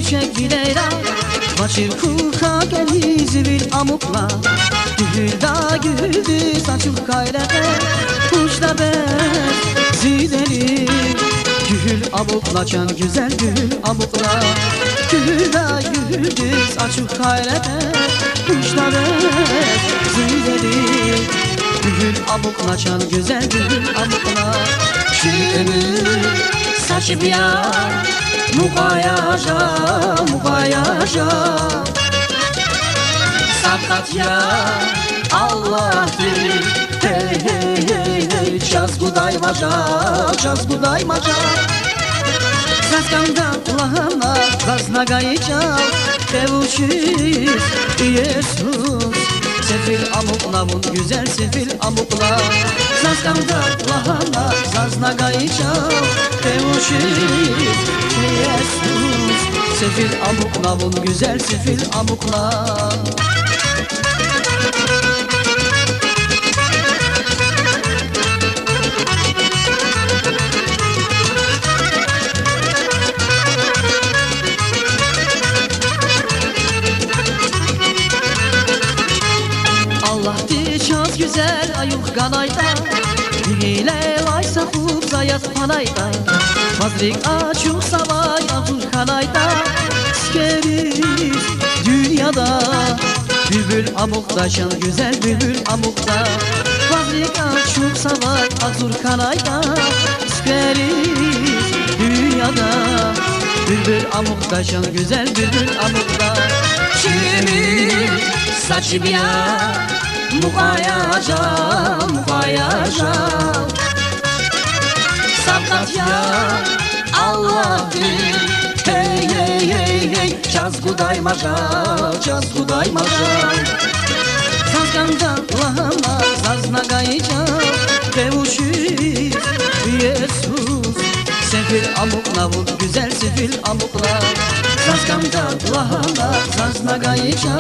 küçük bileyra Başır kuka gelizi bir amukla Gül da güldü saçıp gayrete Kuşla bez zideli Gül amukla can güzel gül amukla Gül da güldü saçıp gayrete Kuşla bez zideli Gül amukla can güzel gül amukla Şirin saçıp ya Mukayaja, mukayaja Sakat ya Allah'tır Hey hey hey hey Çaz guday maca, çaz guday maca Saskanda lahana Kazna gayıca Devuşiz Yesus Sefil amuklavun güzel sefil amukla Saskanda lahana Kazna gayıca Devuşiz Yesus Sefil amuklavun güzel sefil amukla Allah çaz güzel ayuk kanayda Hile laysa hub zayat panayda Mazrik açuk savay ahur kanayda Skeriz dünyada Bülbül amuklaşan güzel bülbül amukta Mazrik açuk savay ahur kanayda Skeriz dünyada Bülbül amuklaşan güzel bülbül amukta Şirin saçı biya Mukayaja, mukayaja Sakat ya Allah'tır Hey hey hey hey Çaz guday maca, çaz guday maca Saskanda lahana Zazna gayıca Devuşiz Yesus Sefil amuklavun güzel sefil amukla Saskanda lahana Zazna gayıca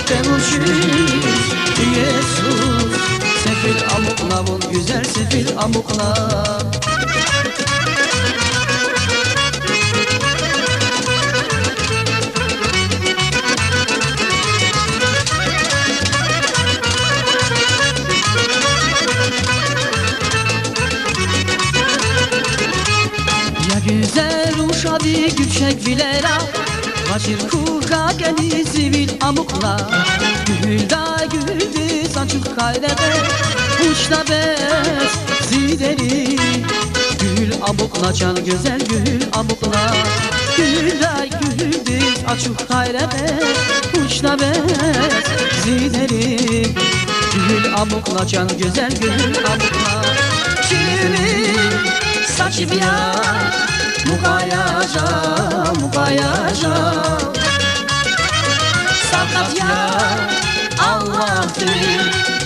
Devuşiz Yesus Sefil amuklavun güzel sefil amukla Ya güzel uşadı güçek bilera Başır kuka geli zivil amukla Gül da güldü saçık gayrete Uçta bez zideli Gül amukla can güzel gül amukla Gül da güldü saçık gayrete Uçta bez zideli Gül amukla can güzel gül amukla Şirin saçı biya Mukayaja, mukayaja Sakat ya Allah'tır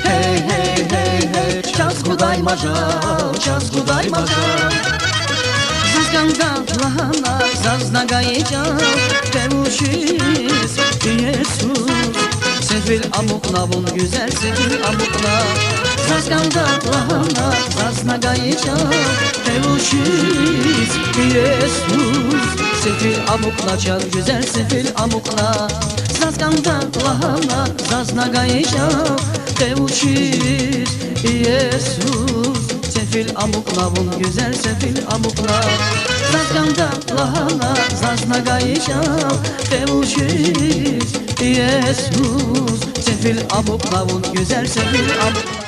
Hey hey hey hey Çaz guday maca, çaz guday maca Saskanda lahana Zazna gayıca Devuşiz Yesus Sefil amuklavun güzel sefil amukla Saskanda lahana Zazna gayıca Devuşiz Yesus Sefil amukla can güzel sefil amukla Saskanda lahana Zazna gayıca Devuşiz Yesus Sefil amuklavun güzel sefil amukla Saskanda lahana Zazna gayıca Devuşiz Yesus Sefil amuklavun güzel sefil amukla